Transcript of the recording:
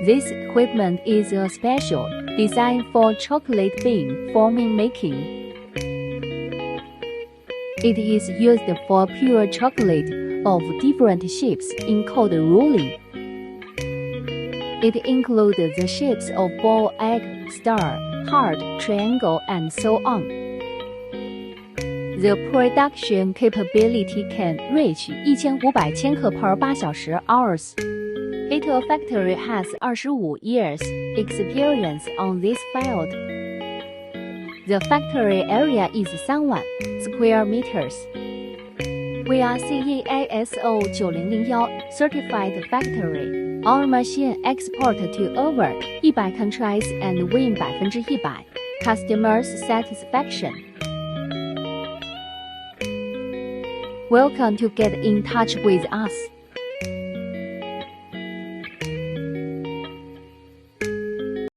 This equipment is a special designed for chocolate bean forming making. It is used for pure chocolate of different shapes in cold rolling. It includes the shapes of ball, egg, star, heart, triangle, and so on. The production capability can reach 1500千克 per 8小时 hours. It factory has 25 years experience on this field. The factory area is 3,000 square meters. We are CE ISO 9001 certified factory. Our machine export to over 100 countries and win 100% customers satisfaction. Welcome to get in touch with us.